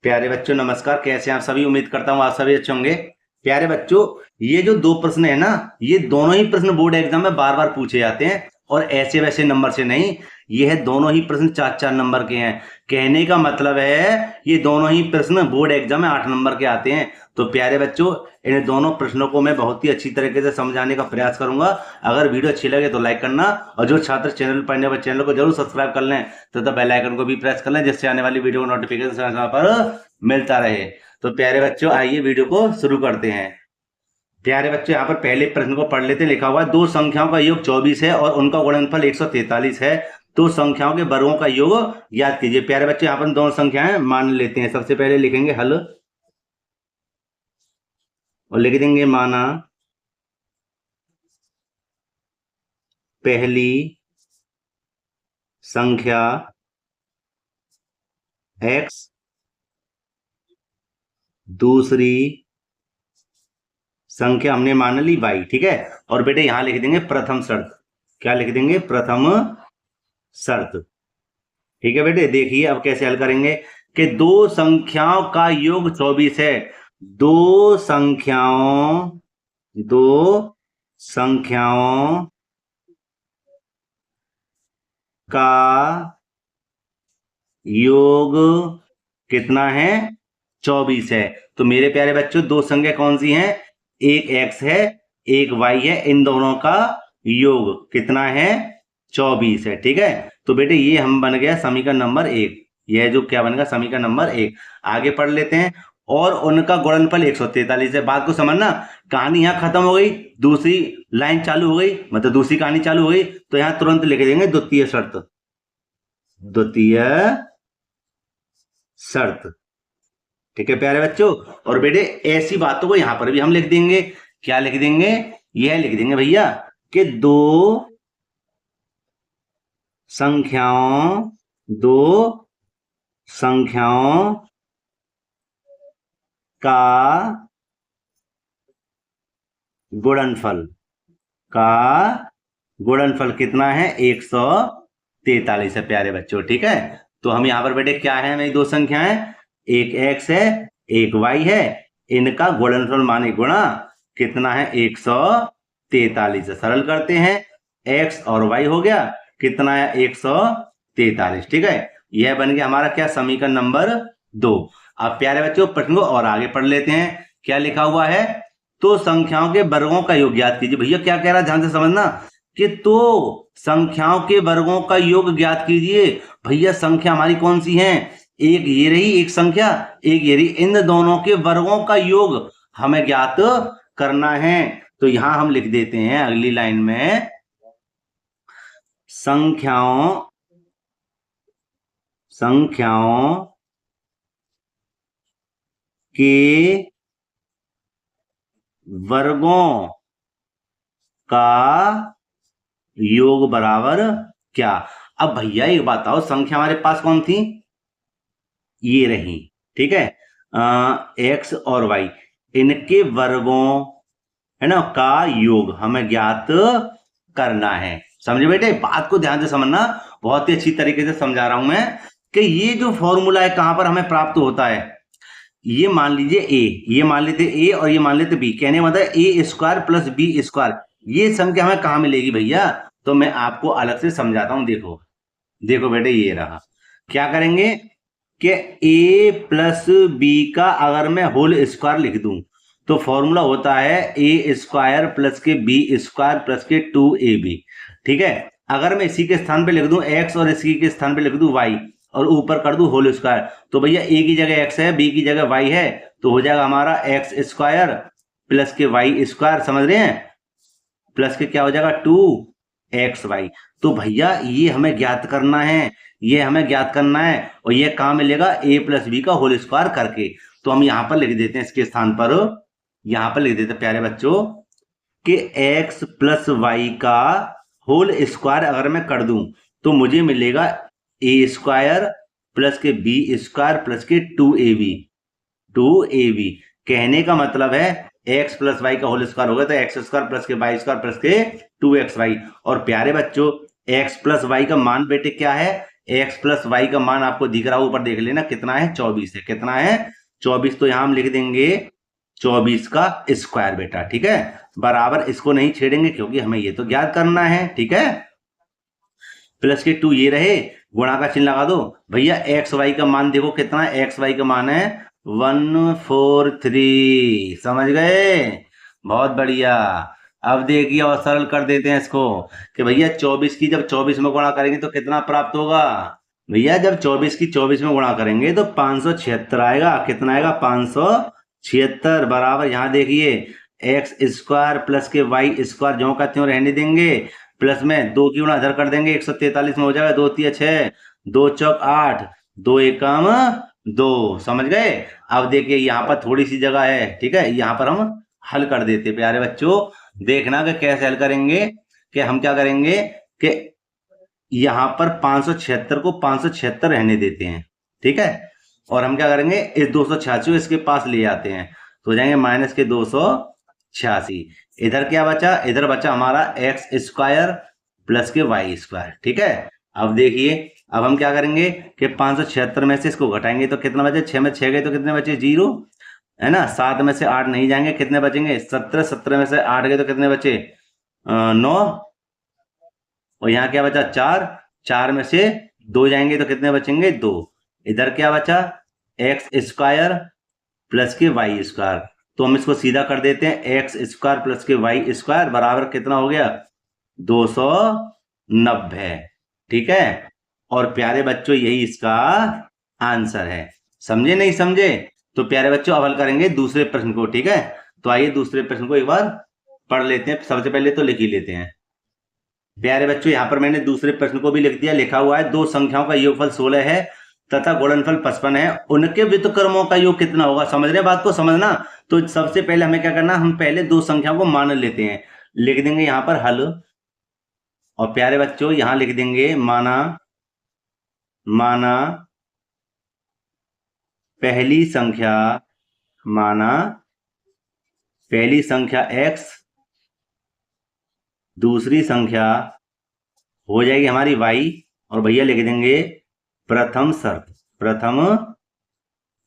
प्यारे बच्चों नमस्कार। कैसे हैं आप सभी? उम्मीद करता हूँ आप सभी अच्छे होंगे। प्यारे बच्चों, ये जो दो प्रश्न है ना, ये दोनों ही प्रश्न बोर्ड एग्जाम में बार बार पूछे जाते हैं और ऐसे वैसे नंबर से नहीं। ये है दोनों ही प्रश्न 4-4 नंबर के हैं। कहने का मतलब है ये दोनों ही प्रश्न बोर्ड एग्जाम में 8 नंबर के आते हैं। तो प्यारे बच्चों, इन दोनों प्रश्नों को मैं बहुत ही अच्छी तरीके से समझाने का प्रयास करूंगा। अगर वीडियो अच्छी लगे तो लाइक करना, और जो छात्र चैनल पर नए चैनल को जरूर सब्सक्राइब कर लें तथा बेल आइकन को भी प्रेस कर लें, जिससे आने वाली वीडियो को नोटिफिकेशन समय पर मिलता रहे। तो प्यारे बच्चों, आइए वीडियो को शुरू करते हैं। प्यारे बच्चों, यहाँ पर पहले प्रश्न को पढ़ लेते हैं। लिखा हुआ है दो संख्याओं का योग 24 है और उनका गुणनफल 143 है। तो संख्याओं के वर्गों का योग याद कीजिए। प्यारे बच्चों, यहाँ पर दोनों संख्याएं मान लेते हैं। सबसे पहले लिखेंगे हल और लिख देंगे माना पहली संख्या x, दूसरी संख्या हमने मान ली y। ठीक है। और बेटे यहां लिख देंगे प्रथम शर्त। क्या लिख देंगे? प्रथम शर्त। ठीक है बेटे, देखिए अब कैसे हल करेंगे कि दो संख्याओं का योग 24 है। दो संख्याओं का योग कितना है? 24 है। तो मेरे प्यारे बच्चों, दो संख्या कौन सी हैं? एक x है, एक y है। इन दोनों का योग कितना है? 24 है। ठीक है। तो बेटे ये हम बन गया समीकरण नंबर 1। यह जो क्या बनेगा? समीकरण नंबर 1। आगे पढ़ लेते हैं। और उनका गुणनफल 143 है। बात को समझना, कहानी यहाँ खत्म हो गई, दूसरी लाइन चालू हो गई, मतलब दूसरी कहानी चालू हो गई। तो यहाँ तुरंत लिख देंगे द्वितीय शर्त। द्वितीय शर्त। ठीक है प्यारे बच्चों। और बेटे ऐसी बातों को यहां पर भी हम लिख देंगे। क्या लिख देंगे? यह लिख देंगे भैया कि दो संख्याओं का गुणनफल कितना है? 143 है प्यारे बच्चों। ठीक है। तो हम यहां पर बेटे क्या है? मेरी दो संख्याएं, एक x है, एक y है। इनका गुणनफल माने गुणा कितना है? 143 है। सरल करते हैं, x और y हो गया कितना है? 143। ठीक है। यह बन गया हमारा क्या? समीकरण नंबर 2। अब प्यारे बच्चों प्रश्न को और आगे पढ़ लेते हैं। क्या लिखा हुआ है? तो संख्याओं के वर्गों का योग ज्ञात कीजिए। भैया क्या कह रहा है, ध्यान से समझना कि तो संख्याओं के वर्गों का योग ज्ञात कीजिए। भैया संख्या हमारी कौन सी है? एक ये रही एक संख्या, एक ये रही। इन दोनों के वर्गों का योग हमें ज्ञात करना है। तो यहां हम लिख देते हैं अगली लाइन में संख्याओं के वर्गों का योग बराबर क्या? अब भैया एक बताओ, संख्या हमारे पास कौन थी? ये रही। ठीक है। x और y, इनके वर्गों है ना का योग हमें ज्ञात करना है। समझे बेटे? बात को ध्यान से समझना, बहुत ही अच्छी तरीके से समझा रहा हूं मैं कि ये जो फॉर्मूला है कहां पर हमें प्राप्त होता है। ये मान लीजिए a, ये मान लेते a और ये मान लेते b। कहने मतलब a square plus b square, ये संख्या हमें कहां मिलेगी भैया? तो मैं आपको अलग से समझाता हूं। देखो बेटे, ये रहा। क्या करेंगे कि a प्लस b का अगर मैं होल स्क्वायर लिख दूं तो फॉर्मूला होता है a स्क्वायर प्लस के b स्क्वायर प्लस के 2ab। ठीक है। अगर मैं इसी के स्थान पे लिख दूं x और इसी के स्थान पे लिख दूं y और ऊपर कर दूं होल स्क्वायर, तो भैया a की जगह x है, b की जगह y है, तो हो जाएगा हमारा x स्क्वायर प्लस के y स्क्वायर। समझ रहे हैं? प्लस के क्या हो जाएगा? 2xy। तो भैया ये हमें ज्ञात करना है, और ये कहां मिलेगा? a प्लस बी का होल स्क्वायर करके। तो हम यहां पर लिख देते हैं, इसके स्थान पर यहां पर लिख देते हैं प्यारे बच्चों कि x प्लस वाई का होल स्क्वायर अगर मैं कर दूं तो मुझे मिलेगा a स्क्वायर प्लस के b स्क्वायर प्लस के 2ab। कहने का मतलब है x प्लस वाई का होल स्क्वायर होगा तो एक्स स्क्वायर प्लस के वाई स्क्वायर प्लस के 2xy। और प्यारे बच्चों, x प्लस वाई का मान बेटे क्या है? एक्स प्लस वाई का मान आपको दिख रहा है ऊपर, देख लेना कितना है, 24 है। कितना है, 24। तो यहां हम लिख देंगे 24 का स्क्वायर बेटा, ठीक है। बराबर इसको नहीं छेड़ेंगे क्योंकि हमें ये तो ज्ञात करना है, ठीक है। प्लस के 2 ये रहे, गुणा का चिन्ह लगा दो भैया। एक्स वाई का मान देखो कितना है, एक्स वाई का मान है 143, समझ गए, बहुत बढ़िया। अब देखिए और सरल कर देते हैं इसको कि भैया 24 की जब 24 में गुणा करेंगे तो कितना प्राप्त होगा। भैया जब 24 की 24 में गुणा करेंगे तो 576 आएगा। कितना आएगा, 576। बराबर यहां देखिए एक्स स्क्वायर प्लस के वाई स्क्वायर ज्यों का त्यों रहने देंगे, प्लस में 2 की गुणा इधर कर देंगे, 143 में हो जाएगा, 2 तिया 6, 2 चौक 8, 2 एकम 2, समझ गए। अब देखिए यहाँ पर थोड़ी सी जगह है, ठीक है, यहाँ पर हम हल कर देते प्यारे बच्चों। देखना कि कैसे हल करेंगे, कि हम क्या करेंगे कि यहाँ पर 576 को 576 रहने देते हैं, ठीक है। और हम क्या करेंगे, इस 286 इसके पास ले जाते हैं, तो हो जाएंगे माइनस के 286। इधर क्या बचा, इधर बचा हमारा एक्स स्क्वायर प्लस के वाई स्क्वायर, ठीक है। अब देखिए अब हम क्या करेंगे कि 576 में से इसको घटाएंगे तो कितना बचे, 6 में 6 गए तो कितने बचे, 0, है ना। 7 में से 8 नहीं जाएंगे, कितने बचेंगे, 17, 17 में से 8 गए तो कितने बचे, 9, और यहाँ क्या बचा, 4, 4 में से 2 जाएंगे तो कितने बचेंगे, 2। इधर क्या बचा, एक्स स्क्वायर प्लस के वाई स्क्वायर, तो हम इसको सीधा कर देते हैं, एक्स स्क्वायर प्लस के वाई स्क्वायर बराबर कितना हो गया, 290, ठीक है। और प्यारे बच्चों यही इसका आंसर है, समझे नहीं समझे। तो प्यारे बच्चों अब हल करेंगे दूसरे प्रश्न को, ठीक है। तो आइए दूसरे प्रश्न को एक बार पढ़ लेते हैं। सबसे पहले तो लिख ही लेते हैं प्यारे बच्चों, यहां पर मैंने दूसरे प्रश्न को भी लिख दिया। लिखा हुआ है दो संख्याओं का योगफल 16 है तथा गुणनफल 55 है, उनके व्युत्क्रमों का योग कितना होगा। समझ रहे बात को, समझना। तो सबसे पहले हमें क्या करना, हम पहले दो संख्याओं को मान लेते हैं। लिख देंगे यहां पर हल, और प्यारे बच्चों यहां लिख देंगे माना, माना पहली संख्या, माना पहली संख्या x, दूसरी संख्या हो जाएगी हमारी y, और भैया लिख देंगे प्रथम शर्त, प्रथम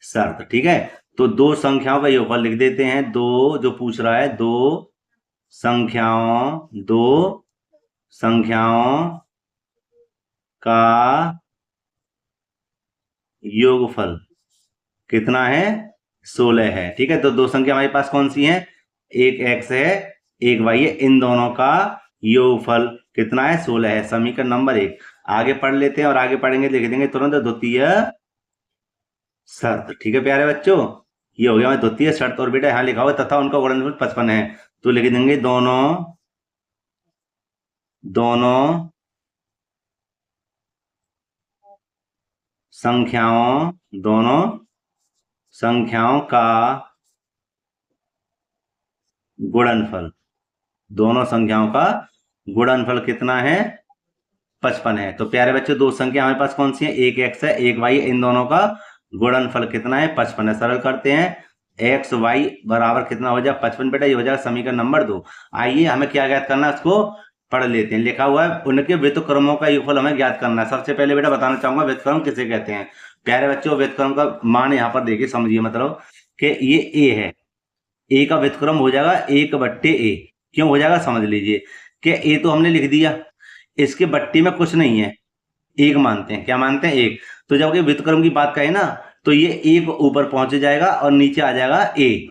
शर्त, ठीक है। तो दो संख्याओं का योगफल लिख देते हैं, दो जो पूछ रहा है, दो संख्याओं का योगफल कितना है, 16 है, ठीक है। तो दो संख्या हमारे पास कौन सी है, एक x है एक y है, इन दोनों का योगफल कितना है, 16 है। समीकरण नंबर 1 आगे पढ़ लेते हैं, और आगे पढ़ेंगे लिख देंगे तुरंत द्वितीय शर्त, ठीक है प्यारे बच्चों। ये हो गया द्वितीय शर्त। और बेटा यहाँ लिखा हुआ तथा उनका गुणनफल 55 है, तो लिख देंगे दोनों संख्याओं का गुणनफल, दोनों संख्याओं का गुणनफल कितना है, 55 है। तो प्यारे बच्चों दो संख्या हमारे पास कौन सी है, एक x है एक y है, इन दोनों का गुणनफल कितना है, 55 है। सरल करते हैं, एक्स वाई बराबर कितना हो जाएगा, 55 बेटा, ये हो जाएगा समीकरण नंबर 2। आइए हमें क्या ज्ञात करना है, उसको पढ़ लेते हैं। लिखा हुआ है उनके व्युत्क्रमों का योगफल हमें ज्ञात करना है। सबसे पहले बेटा बताना चाहूंगा व्युत्क्रम किसे कहते हैं। प्यारे बच्चों व्युत्क्रम का मान यहाँ पर देखिए, समझिए, मतलब कि ये ए है, ए का व्युत्क्रम हो जाएगा 1/a। क्यों हो जाएगा समझ लीजिए, कि ए तो हमने लिख दिया, इसके बट्टी में कुछ नहीं है, एक मानते हैं, क्या मानते हैं, एक। तो जब ये व्युत्क्रम की बात करें ना, तो ये एक ऊपर पहुंच जाएगा और नीचे आ जाएगा ए,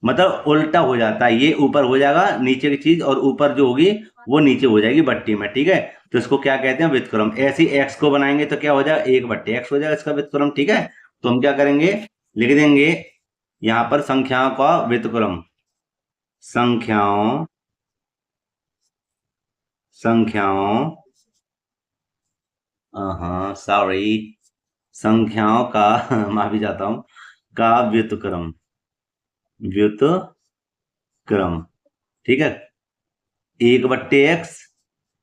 मतलब उल्टा हो जाता है, ये ऊपर हो जाएगा नीचे की चीज, और ऊपर जो होगी वो नीचे हो जाएगी बट्टी में, ठीक है। तो इसको क्या कहते हैं, व्युत्क्रम। ऐसे ही एक्स को बनाएंगे तो क्या हो जाएगा, 1/x हो जाएगा इसका व्युत्क्रम, ठीक है। तो हम क्या करेंगे, लिख देंगे यहां पर संख्याओं का व्युत्क्रम, संख्याओं का माफी चाहता हूं, का व्युत्क्रम, ठीक है। 1/x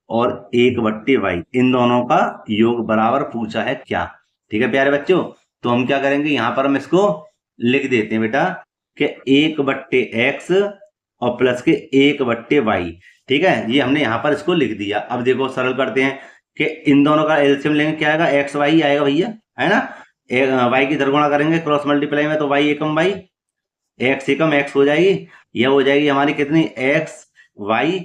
और 1/y, इन दोनों का योग बराबर पूछा है क्या, ठीक है प्यारे बच्चों। तो हम क्या करेंगे, यहां पर हम इसको लिख देते हैं बेटा कि 1/x और प्लस के 1/y, ठीक है। ये हमने यहां पर इसको लिख दिया। अब देखो सरल करते हैं, कि इन दोनों का एलसीएम लेंगे, क्या आएगा, एक्स वाई आएगा भैया, है ना। वाई की इधर गुणा करेंगे क्रॉस मल्टीप्लाई में, तो वाई एकम वाई, एक्स एकम एक्स हो जाएगी, यह हो जाएगी हमारी कितनी, एक्स वाई,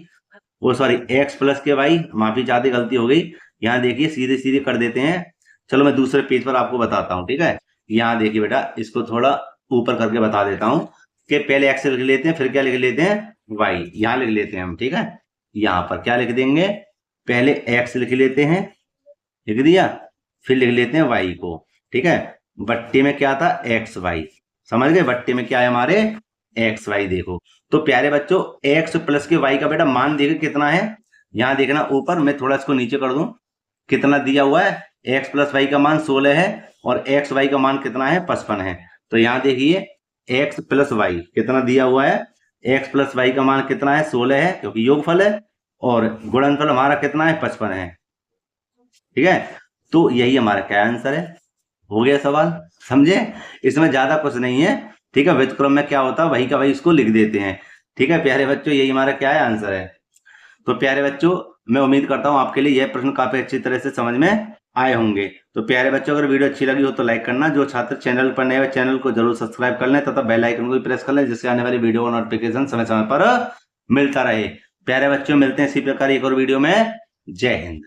वो सॉरी एक्स प्लस के वाई, माफी चाहती, गलती हो गई। यहाँ देखिए सीधे सीधे कर देते हैं। चलो मैं दूसरे पेज पर आपको बताता हूँ, ठीक है। यहाँ देखिए बेटा, इसको थोड़ा ऊपर करके बता देता हूँ कि पहले एक्स लिख लेते हैं, फिर क्या लिख लेते हैं, वाई। यहाँ लिख लेते हैं हम, ठीक है। यहाँ पर क्या लिख देंगे, पहले एक्स लिख लेते हैं, लिख दिया, फिर लिख लेते हैं वाई को, ठीक है। बट्टे में क्या था, एक्स वाई, समझ गए, बट्टे में क्या है हमारे, एक्स वाई। देखो तो प्यारे बच्चों, एक्स प्लस के वाई का बेटा मान देखिए कितना है, यहाँ देखना ऊपर, मैं थोड़ा इसको नीचे कर दूं, कितना दिया हुआ है, एक्स प्लस वाई का मान 16 है और एक्स वाई का मान कितना है, 55 है। तो यहाँ देखिए एक्स प्लस वाई कितना दिया हुआ है, एक्स प्लस वाई का मान कितना है, 16 है, क्योंकि योगफल है, और गुणनफल हमारा कितना है, 55 है, ठीक है। तो यही हमारा क्या आंसर है, हो गया सवाल, समझे। इसमें ज्यादा कुछ नहीं है, ठीक है। व्युत्क्रम में क्या होता है, वही का वही इसको लिख देते हैं, ठीक है प्यारे बच्चों, यही हमारा क्या है, आंसर है। तो प्यारे बच्चों, मैं उम्मीद करता हूं आपके लिए यह प्रश्न काफी अच्छी तरह से समझ में आए होंगे। तो प्यारे बच्चों, अगर वीडियो अच्छी लगी हो तो लाइक करना, जो छात्र चैनल पर नए हैं चैनल को जरूर सब्सक्राइब कर लें तथा बेल आइकन को भी प्रेस कर लें, जिससे आने वाली वीडियो का नोटिफिकेशन समय समय पर मिलता रहे। प्यारे बच्चों, मिलते हैं इसी प्रकार एक और वीडियो में। जय हिंद।